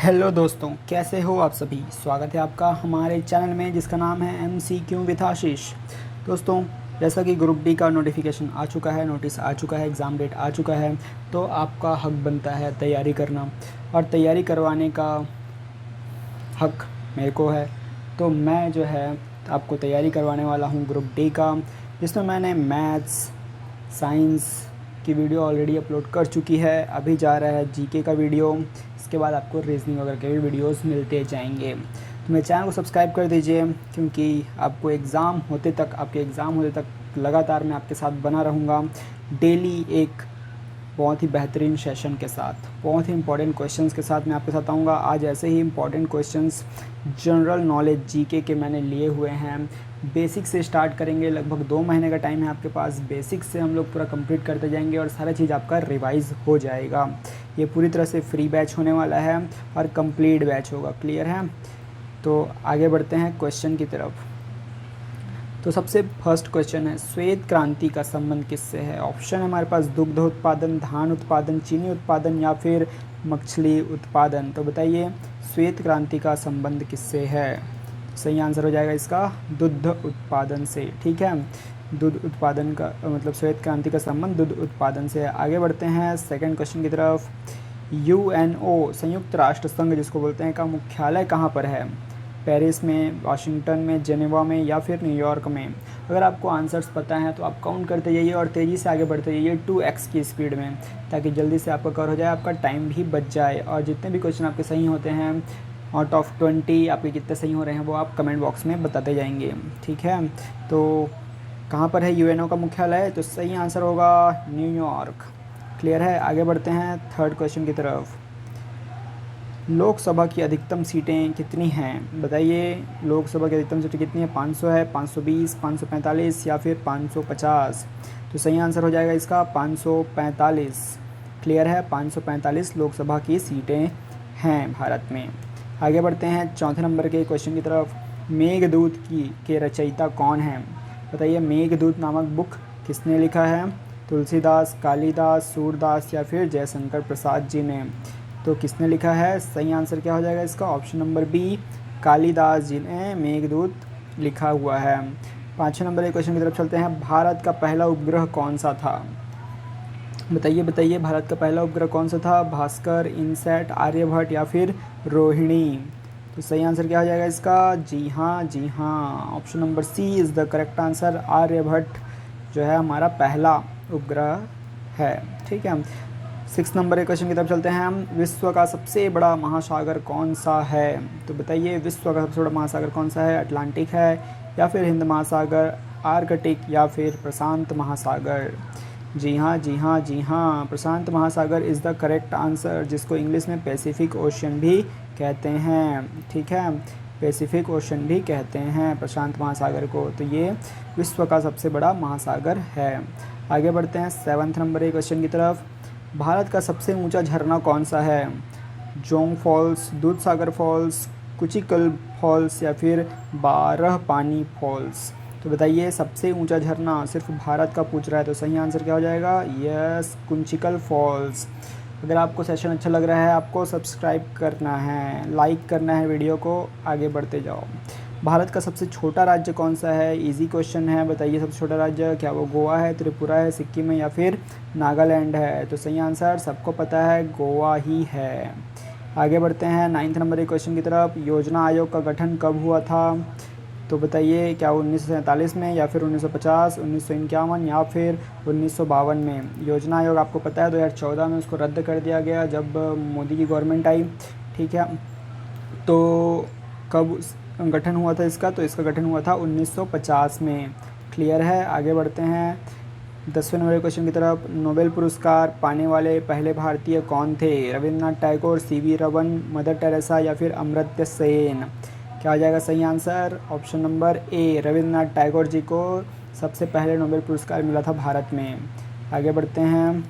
Hello दोस्तों, कैसे हो आप सभी। स्वागत है आपका हमारे चैनल में जिसका नाम है MCQ विद आशीष। दोस्तों, जैसा कि ग्रुप डी का नोटिफिकेशन आ चुका है, नोटिस आ चुका है, एग्ज़ाम डेट आ चुका है, तो आपका हक बनता है तैयारी करना और तैयारी करवाने का हक मेरे को है। तो मैं जो है आपको तैयारी करवाने वाला हूँ ग्रुप डी का, जिसमें मैंने मैथ्स, साइंस की वीडियो ऑलरेडी अपलोड कर चुकी है। अभी जा रहा है जीके का वीडियो, इसके बाद आपको रीजनिंग वगैरह के भी वीडियोस मिलते जाएंगे। तो मेरे चैनल को सब्सक्राइब कर दीजिए, क्योंकि आपको आपके एग्ज़ाम होते तक लगातार मैं आपके साथ बना रहूँगा। डेली एक बहुत ही बेहतरीन सेशन के साथ, बहुत ही इंपॉर्टेंट क्वेश्चंस के साथ मैं आपके साथ आऊँगा। आज ऐसे ही important questions general knowledge GK के मैंने लिए हुए हैं। बेसिक से स्टार्ट करेंगे, लगभग 2 महीने का टाइम है आपके पास। बेसिक से हम लोग पूरा कंप्लीट करते जाएंगे और सारा चीज़ आपका रिवाइज़ हो जाएगा। ये पूरी तरह से फ्री बैच होने वाला है और कंप्लीट बैच होगा। क्लियर है? तो आगे बढ़ते हैं क्वेश्चन की तरफ। तो सबसे फर्स्ट क्वेश्चन है, श्वेत क्रांति का संबंध किससे है? ऑप्शन है हमारे पास दुग्ध उत्पादन, धान उत्पादन, चीनी उत्पादन या फिर मछली उत्पादन। तो बताइए श्वेत क्रांति का संबंध किससे है? सही आंसर हो जाएगा इसका दुग्ध उत्पादन से। ठीक है, दूध उत्पादन का मतलब श्वेत क्रांति का संबंध दूध उत्पादन से है। आगे बढ़ते हैं सेकंड क्वेश्चन की तरफ। यूएनओ संयुक्त राष्ट्र संघ जिसको बोलते हैं का मुख्यालय कहाँ पर है? पेरिस में, वाशिंगटन में, जेनेवा में या फिर न्यूयॉर्क में? अगर आपको आंसर्स पता है तो आप काउंट करते जाइए और तेज़ी से आगे बढ़ते जाइए 2x की स्पीड में, ताकि जल्दी से आपका कवर हो जाए, आपका टाइम भी बच जाए। और जितने भी क्वेश्चन आपके सही होते हैं, आउट ऑफ 20 आपके कितने सही हो रहे हैं वो आप कमेंट बॉक्स में बताते जाएंगे। ठीक है, तो कहाँ पर है यूएनओ का मुख्यालय? तो सही आंसर होगा न्यूयॉर्क। क्लियर है? आगे बढ़ते हैं थर्ड क्वेश्चन की तरफ। लोकसभा की अधिकतम सीटें कितनी हैं? बताइए लोकसभा की अधिकतम सीटें कितनी है? 500 है, 520, 545 या फिर 550? तो सही आंसर हो जाएगा इसका 545। क्लियर है? 545 लोकसभा की सीटें हैं भारत में। आगे बढ़ते हैं चौथे नंबर के क्वेश्चन की तरफ। मेघदूत के रचयिता कौन हैं? बताइए मेघदूत नामक बुक किसने लिखा है? तुलसीदास, कालिदास, सूरदास या फिर जयशंकर प्रसाद जी ने? तो किसने लिखा है? सही आंसर क्या हो जाएगा इसका? ऑप्शन नंबर बी, कालिदास जी ने मेघदूत लिखा हुआ है। पाँचवें नंबर के क्वेश्चन की तरफ चलते हैं। भारत का पहला उपग्रह कौन सा था? बताइए बताइए भारत का पहला उपग्रह कौन सा था? भास्कर, इनसैट, आर्यभट्ट या फिर रोहिणी? तो सही आंसर क्या हो जाएगा इसका? जी हाँ, option number C is the correct answer. Aryabhata जो है हमारा पहला उपग्रह है। ठीक है, 6 नंबर के क्वेश्चन की तरफ चलते हैं हम। विश्व का सबसे बड़ा महासागर कौन सा है? तो बताइए विश्व का सबसे बड़ा महासागर कौन सा है? अटलांटिक है या फिर हिंद महासागर, आर्कटिक या फिर प्रशांत महासागर? जी हाँ, प्रशांत महासागर इज़ द करेक्ट आंसर, जिसको इंग्लिश में पैसिफिक ओशियन भी कहते हैं। ठीक है, पैसिफिक ओशियन भी कहते हैं प्रशांत महासागर को। तो ये विश्व का सबसे बड़ा महासागर है। आगे बढ़ते हैं 7th नंबर के क्वेश्चन की तरफ। भारत का सबसे ऊंचा झरना कौन सा है? Jog falls, Dudhsagar falls, Kuchikal falls या फिर बारह पानी फॉल्स? तो बताइए सबसे ऊंचा झरना सिर्फ भारत का पूछ रहा है, तो सही आंसर क्या हो जाएगा? Yes, Kuchikal falls. अगर आपको सेशन अच्छा लग रहा है, आपको सब्सक्राइब करना है, लाइक करना है वीडियो को, आगे बढ़ते जाओ। भारत का सबसे छोटा राज्य कौन सा है? इजी क्वेश्चन है। बताइए सबसे छोटा राज्य, क्या वो गोवा है, त्रिपुरा है, सिक्किम है या फिर नागालैंड है? तो सही आंसर सबको पता है, गोवा ही है। आगे बढ़ते हैं 9th नंबर के क्वेश्चन की तरफ। योजना आयोग का गठन कब हुआ था? तो बताइए क्या 1947 में या फिर 1950, 1951 या फिर 1952 में? योजना आयोग आपको पता है 2014 में उसको रद्द कर दिया गया जब मोदी की गवर्नमेंट आई। ठीक है, तो कब गठन हुआ था इसका? तो इसका गठन हुआ था 1950 में। क्लियर है? आगे बढ़ते हैं 10वें नंबर क्वेश्चन की तरफ। नोबेल पुरस्कार पाने वाले पहले भारतीय कौन थे? Rabindranath Tagore, CV Raman, Mother Teresa या फिर अमर्त्य सेन? क्या हो जाएगा सही answer? Option number A, Rabindranath Tagore ji को सबसे पहले नोबेल पुरस्कार मिला था भारत में। आगे बढ़ते हैं,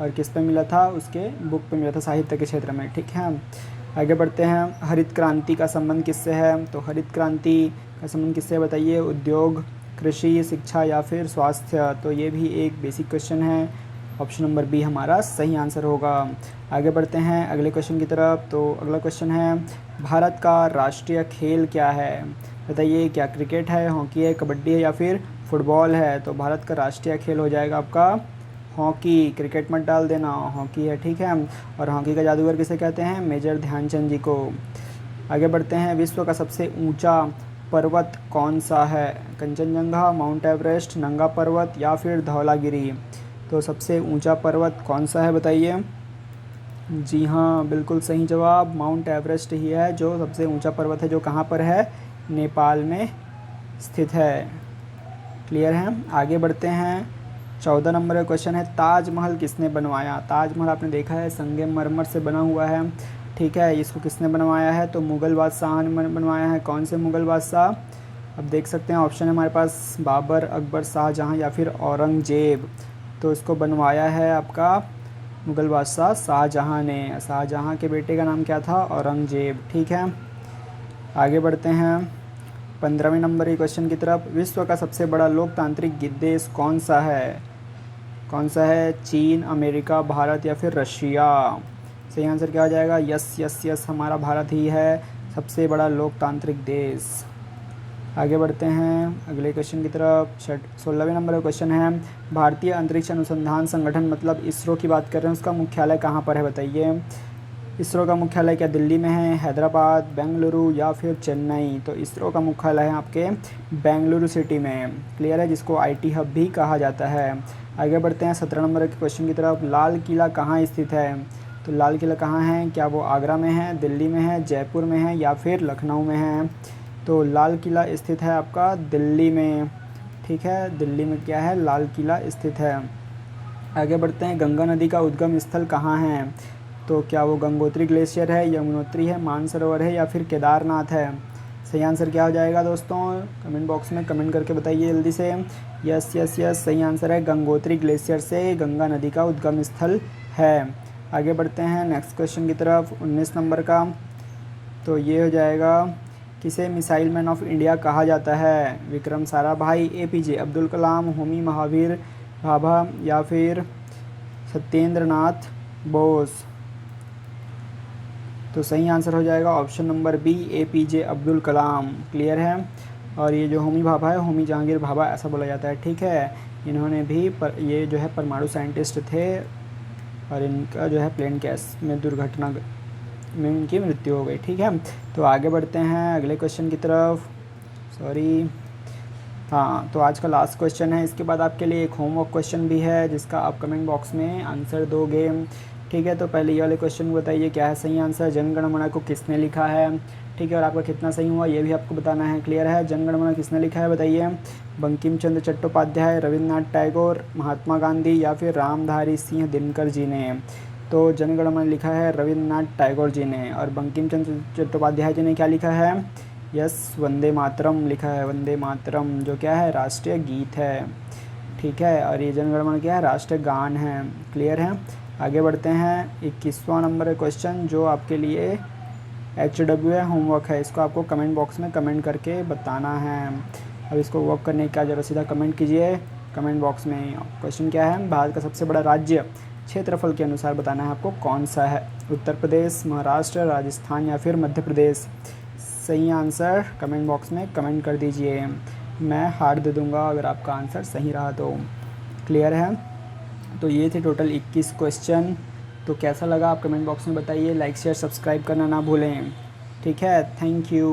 और किस पे मिला था? उसके बुक पे मिला था, साहित्य के क्षेत्र में। ठीक है, आगे बढ़ते हैं। हरित क्रांति का संबंध किससे है? तो हरित क्रांति का संबंध किससे बताइए? उद्योग, कृषि, शिक्षा या फिर स्वास्थ्य? तो ये भी एक बेसिक क्वेश्चन है। ऑप्शन नंबर बी हमारा सही आंसर होगा। आगे बढ़ते हैं अगले क्वेश्चन की तरफ। तो अगला क्वेश्चन है, भारत का राष्ट्रीय खेल क्या है? बताइए, क्या क्रिकेट है, हॉकी है, कबड्डी है या फिर फुटबॉल है? तो भारत का राष्ट्रीय खेल हो जाएगा आपका हॉकी। क्रिकेट मत डाल देना, हॉकी है, ठीक है। और हॉकी का जादूगर किसे कहते हैं? मेजर ध्यानचंद जी को। आगे बढ़ते हैं, विश्व का सबसे ऊंचा पर्वत कौन सा है? कंचनजंगा, माउंट एवरेस्ट, नंगा पर्वत या फिर धौलागिरी? तो सबसे ऊंचा पर्वत कौन सा है बताइए? जी हाँ, बिल्कुल सही जवाब, माउंट एवरेस्ट ही है जो सबसे ऊंचा पर्वत है, जो कहाँ पर है? नेपाल में स्थित है। क्लियर है। आगे बढ़ते हैं, 14 नंबर का क्वेश्चन है, ताजमहल किसने बनवाया? ताजमहल आपने देखा है संगमरमर से बना हुआ है, ठीक है। इसको किसने बनवाया है? तो मुग़ल बादशाह ने बनवाया है। कौन से मुग़ल बादशाह? अब देख सकते हैं ऑप्शन है हमारे पास, बाबर, अकबर, शाहजहाँ या फिर औरंगज़ेब। तो इसको बनवाया है आपका मुग़ल बादशाह शाहजहाँ ने। शाहजहाँ के बेटे का नाम क्या था? औरंगज़ेब, ठीक है। आगे बढ़ते हैं 15वें नंबर के क्वेश्चन की तरफ। विश्व का सबसे बड़ा लोकतांत्रिक देश कौन सा है? कौन सा है? चीन, अमेरिका, भारत या फिर रशिया? सही आंसर क्या हो जाएगा? यस यस यस, हमारा भारत ही है सबसे बड़ा लोकतांत्रिक देश। आगे बढ़ते हैं अगले क्वेश्चन की तरफ। 16वें नंबर का क्वेश्चन है, भारतीय अंतरिक्ष अनुसंधान संगठन मतलब इसरो की बात कर रहे हैं, उसका मुख्यालय कहाँ पर है बताइए? इसरो का मुख्यालय क्या दिल्ली में है, हैदराबाद, बेंगलुरु या फिर चेन्नई? तो इसरो का मुख्यालय है आपके बेंगलुरु सिटी में। क्लियर है, जिसको आईटी हब भी कहा जाता है। आगे बढ़ते हैं 17 नंबर के क्वेश्चन की तरफ। लाल किला कहाँ स्थित है? तो लाल किला कहाँ है? क्या वो आगरा में है, दिल्ली में है, जयपुर में है या फिर लखनऊ में है? तो लाल किला स्थित है आपका दिल्ली में, ठीक है। दिल्ली में क्या है? लाल किला स्थित है। आगे बढ़ते हैं, गंगा नदी का उद्गम स्थल कहाँ है? तो क्या वो गंगोत्री ग्लेशियर है, यमुनोत्री है, मानसरोवर है या फिर केदारनाथ है? सही आंसर क्या हो जाएगा दोस्तों? कमेंट बॉक्स में कमेंट करके बताइए जल्दी से। यस यस यस, सही आंसर है, गंगोत्री ग्लेशियर से गंगा नदी का उद्गम स्थल है। आगे बढ़ते हैं नेक्स्ट क्वेश्चन की तरफ, 19 नंबर का। तो ये हो जाएगा, किसे मिसाइल मैन ऑफ इंडिया कहा जाता है? विक्रम साराभाई, एपीजे अब्दुल कलाम, होमी महावीर भाभा या फिर सत्येंद्र नाथ बोस? तो सही आंसर हो जाएगा option number B, APJ Abdul Kalam. Clear है। और ये जो होमी भाभा है, होमी जहांगीर भाभा ऐसा बोला जाता है, ठीक है। इन्होंने भी ये जो है परमाणु साइंटिस्ट थे और इनका जो है प्लेन क्रैश में दुर्घटना में इनकी मृत्यु हो गई, ठीक है। तो आगे बढ़ते हैं अगले क्वेश्चन की तरफ। हाँ, तो आज का लास्ट क्वेश्चन है। इसके बाद आपके लिए एक होमवर्क क्वेश्चन भी है जिसका आप कमेंट बॉक्स में आंसर दोगे, ठीक है। तो पहले ये वाले क्वेश्चन बताइए, क्या है सही आंसर? जनगण मन को किसने लिखा है, ठीक है। और आपका कितना सही हुआ ये भी आपको बताना है। क्लियर है। जनगण मन किसने लिखा है बताइए? बंकिम चंद्र चट्टोपाध्याय, रविन्द्रनाथ टैगोर, महात्मा गांधी या फिर रामधारी सिंह दिनकर जी ने? तो जनगण मन लिखा है रविन्द्रनाथ टैगोर जी ने। और बंकिम चंद्र चट्टोपाध्याय जी ने क्या लिखा है? यस, वंदे मातरम लिखा है। वंदे मातरम जो क्या है? राष्ट्रीय गीत है, ठीक है। और ये जनगण मन क्या है? राष्ट्रीय गान है। क्लियर है। आगे बढ़ते हैं 21वां नंबर क्वेश्चन जो आपके लिए HW है, होमवर्क है। इसको आपको कमेंट बॉक्स में कमेंट करके बताना है। अब इसको वर्क करने का जरा सीधा कमेंट कीजिए कमेंट बॉक्स में। क्वेश्चन क्या है? भारत का सबसे बड़ा राज्य क्षेत्रफल के अनुसार बताना है आपको कौन सा है? उत्तर प्रदेश, महाराष्ट्र, राजस्थान या फिर मध्य प्रदेश? सही आंसर कमेंट बॉक्स में कमेंट कर दीजिए, मैं हार्ट दे दूँगा अगर आपका आंसर सही रहा तो। क्लियर है। तो ये थे टोटल 21 क्वेश्चन। तो कैसा लगा आप कमेंट बॉक्स में बताइए। लाइक शेयर सब्सक्राइब करना ना भूलें, ठीक है। Thank you.